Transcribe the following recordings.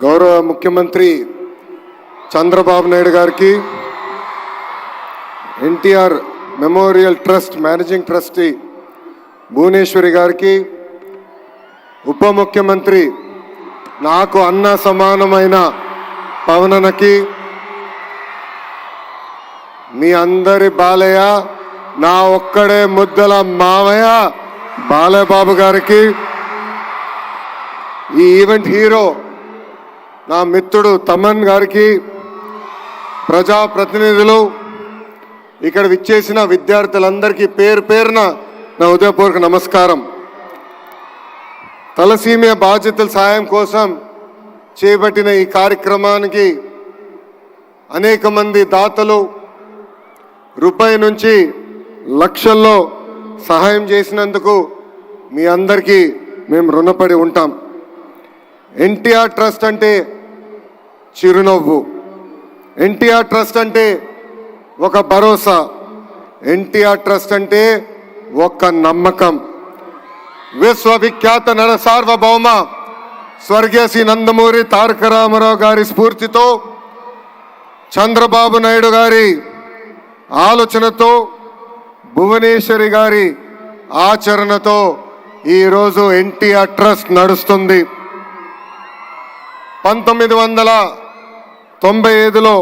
గౌరవ ముఖ్యమంత్రి చంద్రబాబు నాయుడు గారికి, NTR memorial trust managing trustee Bhuvaneshwari గారికి, ఉప ముఖ్యమంత్రి నాకు అన్న సమానమైన పవనన్నకి, మీ అందరి బాలయ్య, నా ఒక్కడే ముద్దల మావయ్య బాలయ్యబాబు గారికి, ఈ ఈవెంట్ హీరో నా మిత్రుడు తమన్ గారికి, ప్రజాప్రతినిధులు, ఇక్కడ విచ్చేసిన విద్యార్థులందరికీ పేరు పేరున నా హృదయపూర్వక నమస్కారం. తలసీమియా బాధ్యతల సాయం కోసం చేపట్టిన ఈ కార్యక్రమానికి అనేక మంది దాతలు రూపాయి నుంచి లక్షల్లో సహాయం చేసినందుకు మీ అందరికీ మేము రుణపడి ఉంటాం. ఎన్టీఆర్ ట్రస్ట్ అంటే చిరునవ్వు, ఎన్టీఆర్ ట్రస్ట్ అంటే ఒక భరోసా, ఎన్టీఆర్ ట్రస్ట్ అంటే ఒక నమ్మకం. విశ్వవిఖ్యాత నర సార్వభౌమ స్వర్గీయ శ్రీ నందమూరి తారక రామారావు గారి స్ఫూర్తితో, చంద్రబాబు నాయుడు గారి ఆలోచనతో, భువనేశ్వరి గారి ఆచరణతో ఈరోజు ఎన్టీఆర్ ట్రస్ట్ నడుస్తుంది. 1995లో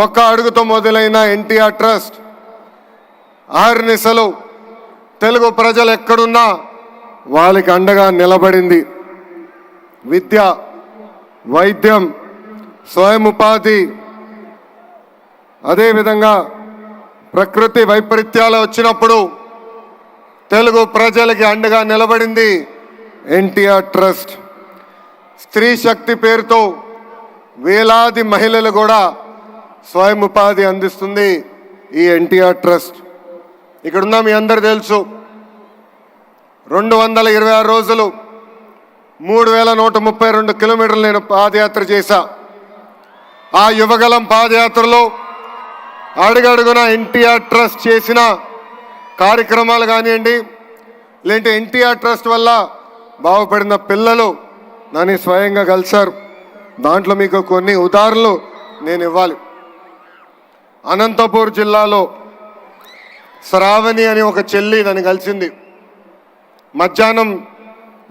ఒక అడుగుతో మొదలైన ఎన్టీఆర్ ట్రస్ట్ ఆర్నిసలు తెలుగు ప్రజలు ఎక్కడున్నా వాళ్ళకి అండగా నిలబడింది. విద్య, వైద్యం, స్వయం ఉపాధి, అదేవిధంగా ప్రకృతి వైపరీత్యాలు వచ్చినప్పుడు తెలుగు ప్రజలకి అండగా నిలబడింది ఎన్టీఆర్ ట్రస్ట్. స్త్రీ శక్తి పేరుతో వేలాది మహిళలు కూడా స్వయం ఉపాధి అందిస్తుంది ఈ ఎన్టీఆర్ ట్రస్ట్. ఇక్కడున్న మీ అందరు తెలుసు, 226 రోజులు 3132 కిలోమీటర్లు నేను పాదయాత్ర చేశా. ఆ యువగలం పాదయాత్రలో అడుగడుగున ఎన్టీఆర్ ట్రస్ట్ చేసిన కార్యక్రమాలు కానివ్వండి, లేదంటే ఎన్టీఆర్ ట్రస్ట్ వల్ల బాగుపడిన పిల్లలు నన్ను స్వయంగా కలిశారు. దాంట్లో మీకు కొన్ని ఉదాహరణలు నేను ఇవ్వాలి. అనంతపూర్ జిల్లాలో శ్రావణి అని ఒక చెల్లి నన్ను కలిసింది. మధ్యాహ్నం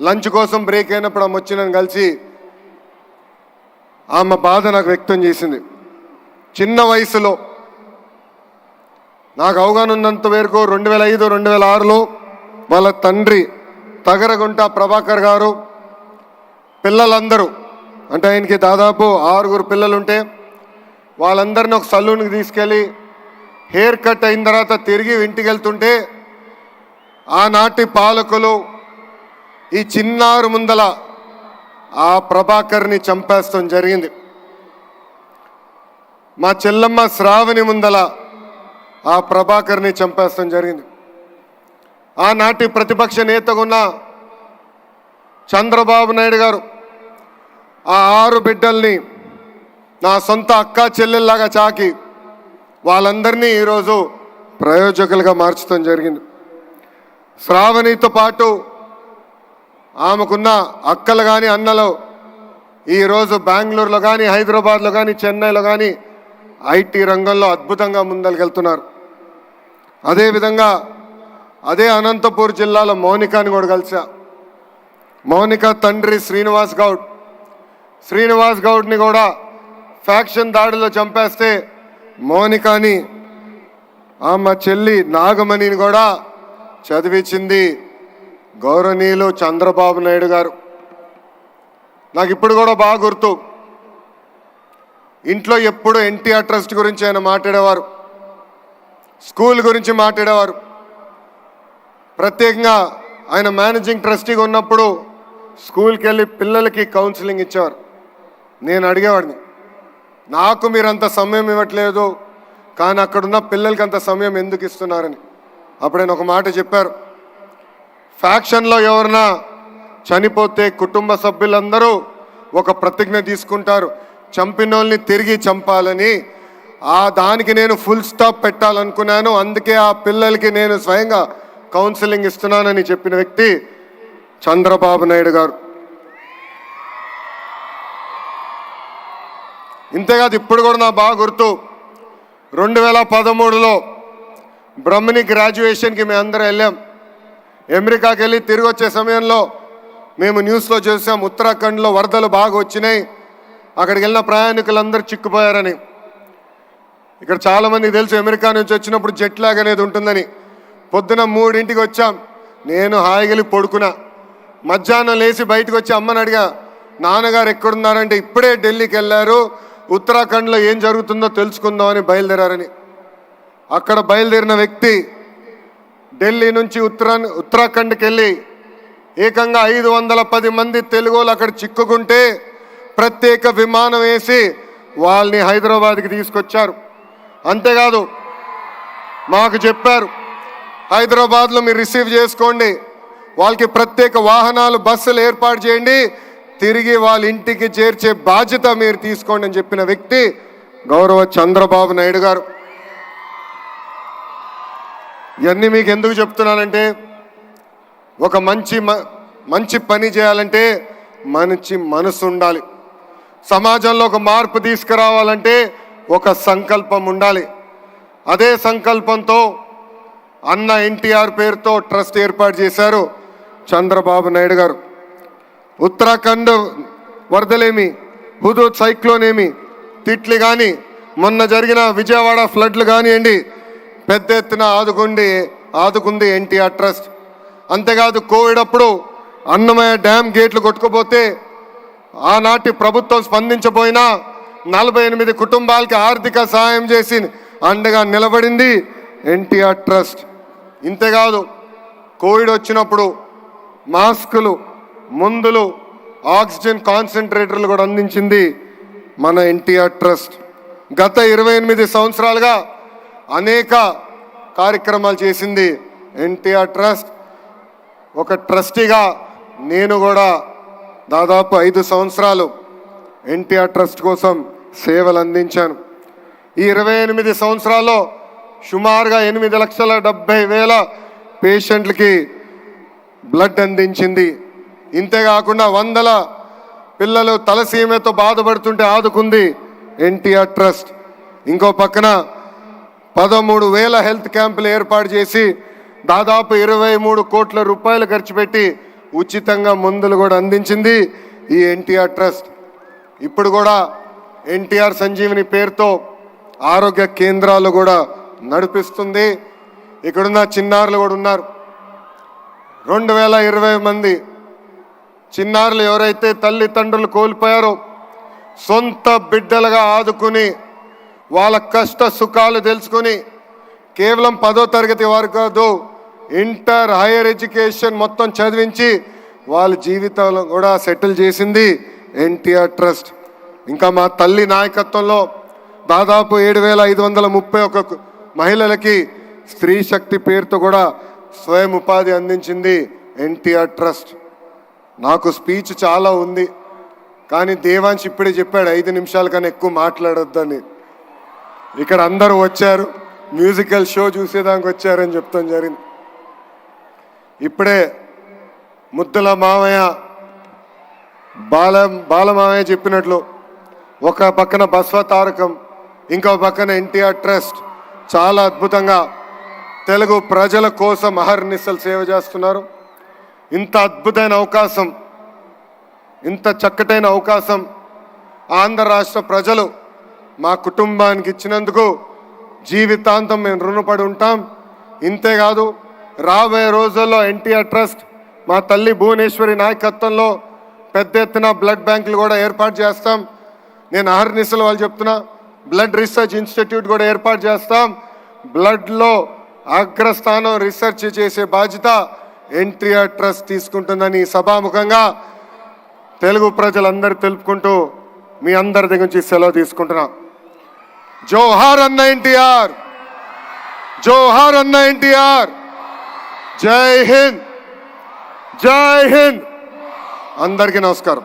లంచ్ కోసం బ్రేక్ అయినప్పుడు ఆమె వచ్చి నన్ను కలిసి ఆమె బాధ నాకు వ్యక్తం చేసింది. చిన్న వయసులో నాకు అవగాహన ఉన్నంత వరకు 2005-2006లో వాళ్ళ తండ్రి తగరగుంట ప్రభాకర్ గారు పిల్లలందరూ, అంటే ఆయనకి దాదాపు 6 పిల్లలుంటే వాళ్ళందరినీ ఒక సలూన్కి తీసుకెళ్ళి హెయిర్ కట్ అయిన తర్వాత తిరిగి ఇంటికి వెళ్తుంటే ఆనాటి పాలకులు ఈ చిన్నారు ముందల ఆ ప్రభాకర్ని చంపేస్తాం జరిగింది. మా చెల్లమ్మ శ్రావణి ముందల ఆ ప్రభాకర్ని చంపేస్తాం జరిగింది. ఆనాటి ప్రతిపక్ష నేతగా ఉన్న చంద్రబాబు నాయుడు గారు ఆ 6 బిడ్డల్ని నా సొంత అక్క చెల్లెల్లాగా చాకి వాళ్ళందరినీ ఈరోజు ప్రయోజకులుగా మార్చడం జరిగింది. శ్రావణితో పాటు ఆమెకున్న అక్కలు కానీ అన్నలు ఈరోజు బెంగళూరులో కానీ, హైదరాబాద్లో కానీ, చెన్నైలో కానీ ఐటీ రంగంలో అద్భుతంగా ముందరికెళ్తున్నారు. అదేవిధంగా అదే అనంతపూర్ జిల్లాలో మౌనికాని కూడా కలిసా. మౌనిక తండ్రి శ్రీనివాస్ గౌడ్ని కూడా ఫ్యాక్షన్ దాడిలో చంపేస్తే మౌనికాని ఆమె చెల్లి నాగమణిని కూడా చదివించింది గౌరవనీయులు చంద్రబాబు నాయుడు గారు. నాకు ఇప్పుడు కూడా బాగా గుర్తు, ఇంట్లో ఎప్పుడు ఎన్టీఆర్ ట్రస్ట్ గురించి ఆయన మాట్లాడేవారు, స్కూల్ గురించి మాట్లాడేవారు. ప్రత్యేకంగా ఆయన మేనేజింగ్ ట్రస్టీగా ఉన్నప్పుడు స్కూల్కి వెళ్ళి పిల్లలకి కౌన్సిలింగ్ ఇచ్చేవారు. నేను అడిగేవాడిని, నాకు మీరు అంత సమయం ఇవ్వట్లేదు, కానీ అక్కడున్న పిల్లలకి అంత సమయం ఎందుకు ఇస్తున్నారని. అప్పుడు ఆయన ఒక మాట చెప్పారు, ఫ్యాక్షన్లో ఎవరన్నా చనిపోతే కుటుంబ సభ్యులందరూ ఒక ప్రతిజ్ఞ తీసుకుంటారు, చంపిన వాళ్ళని తిరిగి చంపాలని. దానికి నేను ఫుల్ స్టాప్ పెట్టాలనుకున్నాను, అందుకే ఆ పిల్లలకి నేను స్వయంగా కౌన్సిలింగ్ ఇస్తున్నానని చెప్పిన వ్యక్తి చంద్రబాబు నాయుడు గారు. ఇంతేకాదు ఇప్పుడు కూడా నాకు బాగా గుర్తు 2013లో బ్రహ్మణి గ్రాడ్యుయేషన్కి మేము అందరం వెళ్ళాం. అమెరికాకి వెళ్ళి తిరిగి వచ్చే సమయంలో మేము న్యూస్లో చూసాం ఉత్తరాఖండ్లో వరదలు బాగా వచ్చినాయి, అక్కడికి వెళ్ళిన ప్రయాణికులందరూ చిక్కుపోయారని. ఇక్కడ చాలామందికి తెలుసు అమెరికా నుంచి వచ్చినప్పుడు జెట్ లాగ్ అనేది ఉంటుందని. పొద్దున 3ంటికి వచ్చాం, నేను హాయిగలి పడుకున్నా. మధ్యాహ్నం లేచి బయటకు వచ్చి అమ్మని అడిగా, నాన్నగారు ఎక్కడున్నారంటే ఇప్పుడే ఢిల్లీకి వెళ్ళారు, ఉత్తరాఖండ్లో ఏం జరుగుతుందో తెలుసుకుందామని బయలుదేరారని. అక్కడ బయలుదేరిన వ్యక్తి ఢిల్లీ నుంచి ఉత్తరాఖండ్కి వెళ్ళి ఏకంగా 510 మంది తెలుగు వాళ్ళు అక్కడ చిక్కుకుంటే ప్రత్యేక విమానం వేసి వాళ్ళని హైదరాబాద్కి తీసుకొచ్చారు. అంతేకాదు మాకు చెప్పారు, హైదరాబాద్లో మీరు రిసీవ్ చేసుకోండి, వాళ్ళకి ప్రత్యేక వాహనాలు బస్సులు ఏర్పాటు చేయండి, తిరిగి వాళ్ళ ఇంటికి చేర్చే బాధ్యత మీరు తీసుకోండి అని చెప్పిన వ్యక్తి గౌరవ చంద్రబాబు నాయుడు గారు. ఇవన్నీ మీకు ఎందుకు చెప్తున్నానంటే, ఒక మంచి పని చేయాలంటే మంచి మనసు ఉండాలి. సమాజంలో ఒక మార్పు తీసుకురావాలంటే ఒక సంకల్పం ఉండాలి. అదే సంకల్పంతో అన్న ఎన్టీఆర్ పేరుతో ట్రస్ట్ ఏర్పాటు చేశారు చంద్రబాబు నాయుడు గారు. ఉత్తరాఖండ్ వరదలేమి, హుదూద్ సైక్లోన్ ఏమి, తిట్లి కానీ, మొన్న జరిగిన విజయవాడ ఫ్లడ్లు కానివ్వండి, పెద్ద ఎత్తున ఆదుకుంది ఎన్టీఆర్ ట్రస్ట్. అంతేకాదు కోవిడ్ అప్పుడు అన్నమయ్య డ్యామ్ గేట్లు కొట్టుకుపోతే ఆనాటి ప్రభుత్వం స్పందించబోయినా 48 కుటుంబాలకి ఆర్థిక సహాయం చేసి అండగా నిలబడింది ఎన్టీఆర్ ట్రస్ట్. ఇంతేకాదు కోవిడ్ వచ్చినప్పుడు మాస్కులు, మందులు, ఆక్సిజన్ కాన్సన్ట్రేటర్లు కూడా అందించింది మన ఎన్టీఆర్ ట్రస్ట్. గత 28 సంవత్సరాలుగా అనేక కార్యక్రమాలు చేసింది ఎన్టీఆర్ ట్రస్ట్. ఒక ట్రస్టీగా నేను కూడా దాదాపు 5 సంవత్సరాలు ఎన్టీఆర్ ట్రస్ట్ కోసం సేవలు అందించాను. ఈ 28 సంవత్సరాల్లో సుమారుగా 8,70,000 పేషెంట్లకి బ్లడ్ అందించింది. ఇంతేకాకుండా 100 పిల్లలు తలసీమతో బాధపడుతుంటే ఆదుకుంది ఎన్టీఆర్ ట్రస్ట్. ఇంకో పక్కన 13,000 హెల్త్ క్యాంపులు ఏర్పాటు చేసి దాదాపు 23 కోట్ల రూపాయలు ఖర్చు పెట్టి ఉచితంగా మందులు కూడా అందించింది ఈ ఎన్టీఆర్ ట్రస్ట్. ఇప్పుడు కూడా ఎన్టీఆర్ సంజీవిని పేరుతో ఆరోగ్య కేంద్రాలు కూడా నడిపిస్తుంది. ఇక్కడున్న చిన్నారులు కూడా ఉన్నారు. 2020 మంది చిన్నారులు ఎవరైతే తల్లిదండ్రులు కోల్పోయారో సొంత బిడ్డలుగా ఆదుకుని వాళ్ళ కష్ట సుఖాలు తెలుసుకుని కేవలం 10వ తరగతి వరకు కాదు, ఇంటర్, హైయర్ ఎడ్యుకేషన్ మొత్తం చదివించి వాళ్ళ జీవితాలు కూడా సెటిల్ చేసింది ఎన్టీఆర్ ట్రస్ట్. ఇంకా మా తల్లి నాయకత్వంలో దాదాపు 7,531 మహిళలకి స్త్రీ శక్తి పేరుతో కూడా స్వయం ఉపాధి అందించింది ఎన్టీఆర్ ట్రస్ట్. నాకు స్పీచ్ చాలా ఉంది, కానీ దేవాంశ్ ఇప్పుడే చెప్పాడు 5 నిమిషాల కన్నా ఎక్కువ మాట్లాడొద్దని. ఇక్కడ అందరూ వచ్చారు, మ్యూజికల్ షో చూసేదానికి వచ్చారని చెప్తాం జరిగింది. ఇప్పుడే ముద్దుల మామయ్య బాలమామయ్య చెప్పినట్లు ఒక పక్కన బస్వ తారకం, ఇంకో పక్కన ఎన్టీఆర్ ట్రస్ట్ చాలా అద్భుతంగా తెలుగు ప్రజల కోసం అహర్నిశలు సేవ చేస్తున్నారు. ఇంత అద్భుతమైన అవకాశం, ఇంత చక్కటైన అవకాశం ఆంధ్ర రాష్ట్ర ప్రజలు మా కుటుంబానికి ఇచ్చినందుకు జీవితాంతం మేము రుణపడి ఉంటాం. ఇంతేకాదు రాబోయే రోజుల్లో ఎన్టీఆర్ ట్రస్ట్ మా తల్లి భువనేశ్వరి నాయకత్వంలో పెద్ద ఎత్తున బ్లడ్ బ్యాంకులు కూడా ఏర్పాటు చేస్తాం. నేను అహర్నిశలు వాళ్ళు చెప్తున్నా, బ్లడ్ రీసెర్చ్ ఇన్స్టిట్యూట్ కూడా ఏర్పాటు చేస్తాం. బ్లడ్లో అగ్రస్థానం రీసెర్చ్ చేసే బాధ్యత ఎన్టీఆర్ ట్రస్ట్ తీసుకుంటుందని సభాముఖంగా తెలుగు ప్రజలందరూ తెలుపుకుంటూ మీ అందరి దగ్గర నుంచి సెలవు తీసుకుంటున్నా. జోహార్ అన్న ఎన్టీఆర్, జోహార్ అన్న ఎన్టీఆర్, జై హింద్, జై హింద్. అందరికీ నమస్కారం.